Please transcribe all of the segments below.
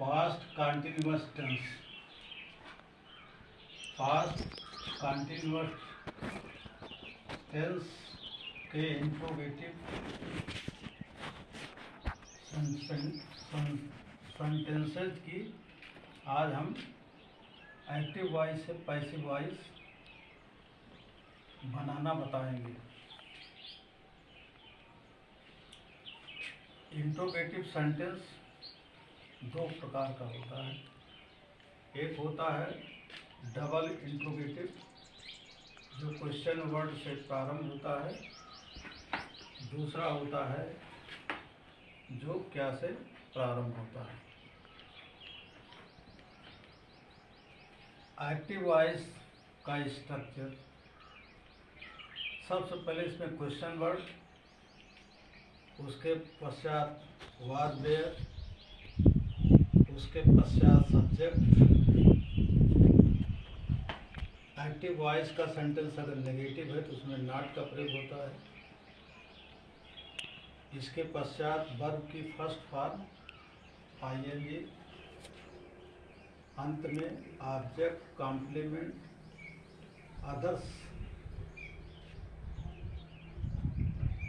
Past continuous tense. Past continuous tense के interrogative sentences की आज हम एक्टिव वॉइस से पैसिव वॉइस बनाना बताएंगे। इंट्रोगेटिव सेंटेंस दो प्रकार का होता है। एक होता है डबल इंट्रोगेटिव, जो क्वेश्चन वर्ड से प्रारंभ होता है। दूसरा होता है जो क्या से प्रारंभ होता है। एक्टिव वॉइस का स्ट्रक्चर, सबसे पहले इसमें क्वेश्चन वर्ड, उसके पश्चात वाज वेयर, उसके पश्चात सब्जेक्ट। एक्टिव वॉइस का सेंटेंस अगर नेगेटिव है तो उसमें नॉट का प्रयोग होता है। इसके पश्चात वर्ब की फर्स्ट फॉर्म आईएनजी, अंत में ऑब्जेक्ट, कॉम्प्लीमेंट, अदर्स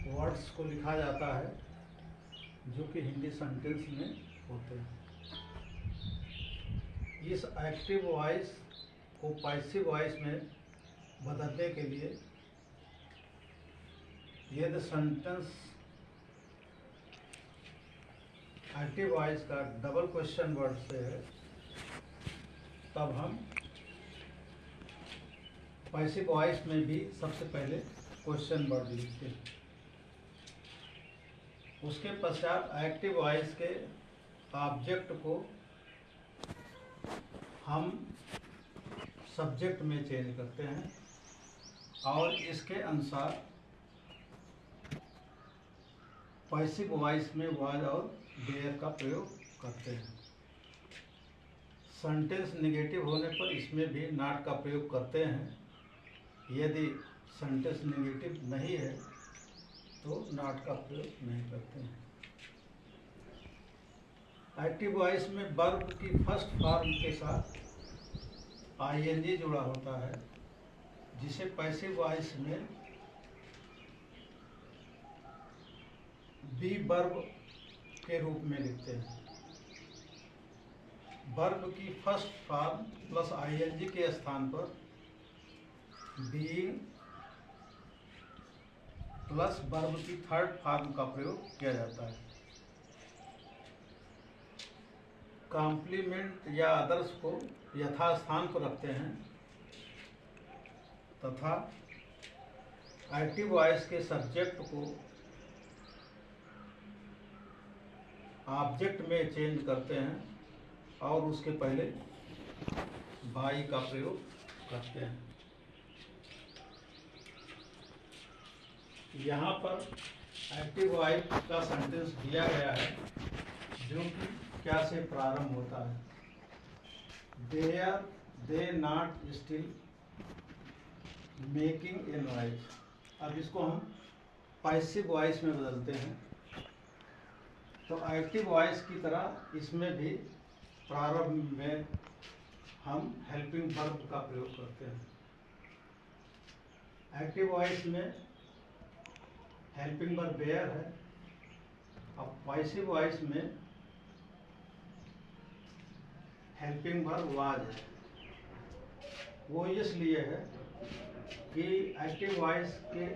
वर्ड्स को लिखा जाता है जो कि हिंदी सेंटेंस में होते हैं। इस एक्टिव वॉइस को पैसिव वॉइस में बदलने के लिए यदि सेंटेंस एक्टिव वॉइस का डबल क्वेश्चन वर्ड से है तब हम पैसिव वॉइस में भी सबसे पहले क्वेश्चन वर्ड लिखते हैं। उसके पश्चात एक्टिव वॉइस के ऑब्जेक्ट को हम सब्जेक्ट में चेंज करते हैं और इसके अनुसार पैसिव वॉइस में वाज और वेयर का प्रयोग करते हैं। सेंटेंस नेगेटिव होने पर इसमें भी नॉट का प्रयोग करते हैं। यदि सेंटेंस नेगेटिव नहीं है तो नॉट का प्रयोग नहीं करते हैं। एक्टिव वॉइस में वर्ब की फर्स्ट फॉर्म के साथ आईएनजी जुड़ा होता है, जिसे पैसिव वॉइस में बी वर्ब के रूप में लिखते हैं। वर्ब की फर्स्ट फॉर्म प्लस आईएनजी के स्थान पर बीइंग प्लस वर्ब की थर्ड फॉर्म का प्रयोग किया जाता है। कॉम्प्लीमेंट या अदर्स को यथास्थान पर रखते हैं तथा एक्टिव वॉइस के सब्जेक्ट को ऑब्जेक्ट में चेंज करते हैं और उसके पहले बाई का प्रयोग करते हैं। यहाँ पर एक्टिव वॉइस का सेंटेंस दिया गया है जो कि क्या से प्रारंभ होता है। There they not still making a noise. अब इसको हम पैसिव वॉइस में बदलते हैं तो एक्टिव वॉइस की तरह इसमें भी प्रारंभ में हम हेल्पिंग वर्ब का प्रयोग करते हैं। एक्टिव वॉइस में हेल्पिंग वर्ब वेयर है। अब पैसिव वॉइस में हेल्पिंग वर्ब वाज है। वो इसलिए है कि एक्टिव वॉइस के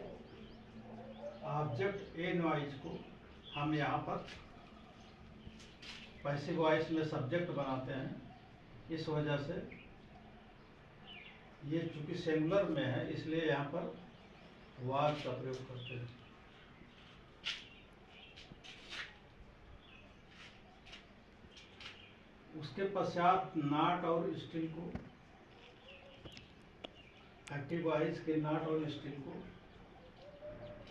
ऑब्जेक्ट ए नॉइज को हम यहाँ पर पैसिव वॉइस में सब्जेक्ट बनाते हैं। इस वजह से ये चूंकि सिंगुलर में है इसलिए यहाँ पर वाज का प्रयोग करते हैं। उसके पश्चात नॉट और स्टिल को, एक्टिव वॉइस के नॉट और स्टिल को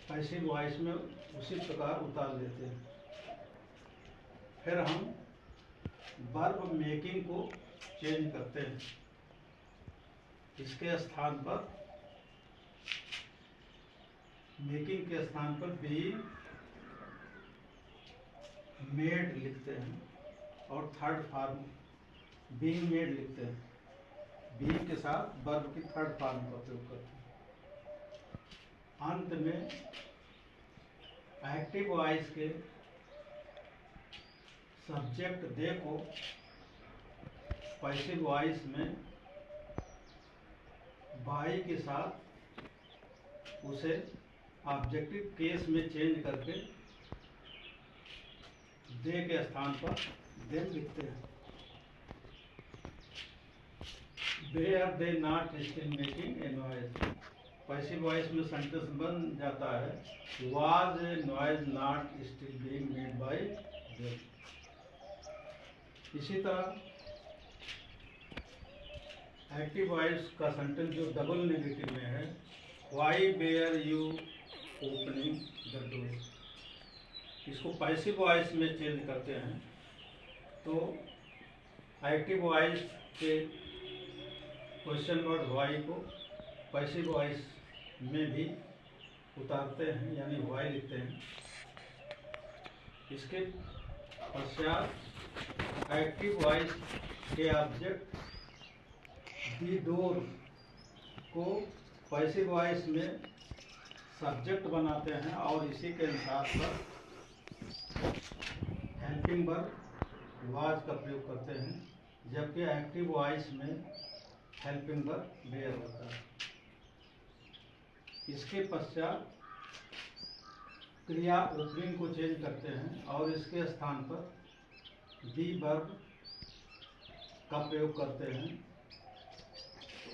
पैसिव वॉइस में उसी प्रकार उतार देते हैं। फिर हम वर्ब मेकिंग को चेंज करते हैं। इसके स्थान पर, मेकिंग के स्थान पर बी मेड लिखते हैं और थर्ड फॉर्म बीइंग मेड लिखते हैं, बीइंग के साथ वर्ब की थर्ड फॉर्म का प्रयोग करते हैं। अंत में एक्टिव वॉइस के सब्जेक्ट दे को पैसिव वॉइस में बाई के साथ उसे ऑब्जेक्टिव केस में चेंज करके दे के स्थान पर देम लिखते हैं। Were they not still making a noise, passive voice में सेंटेंस बन जाता है was a noise not still being made by them. इसी तरह एक्टिव वॉइस का सेंटेंस जो डबल नेगेटिव में है, why were you opening the door, इसको पैसिव वॉइस में चेंज करते हैं तो एक्टिव वॉइस के क्वेश्चन वर्ड व्हाई को पैसिव वॉइस में भी उतारते हैं, यानी व्हाई लिखते हैं। इसके पश्चात एक्टिव वॉइस के ऑब्जेक्ट दी डोर को पैसिव वॉइस में सब्जेक्ट बनाते हैं और इसी के अनुसार पर हेल्पिंग वर्ब वाज का प्रयोग करते हैं, जबकि एक्टिव वॉइस में हेल्पिंग वर्ब वेयर होता है। इसके पश्चात क्रिया ओपनिंग को चेंज करते हैं और इसके स्थान पर बी वर्ब का प्रयोग करते हैं।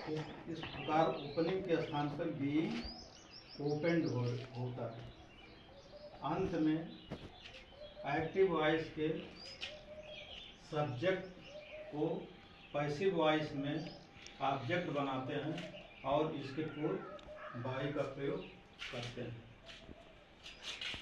इस प्रकार ओपनिंग के स्थान पर बीइंग ओपनड होता है। अंत में एक्टिव वॉइस के सब्जेक्ट को पैसिव वॉइस में ऑब्जेक्ट बनाते हैं और इसके पूर्व बाई का प्रयोग करते हैं।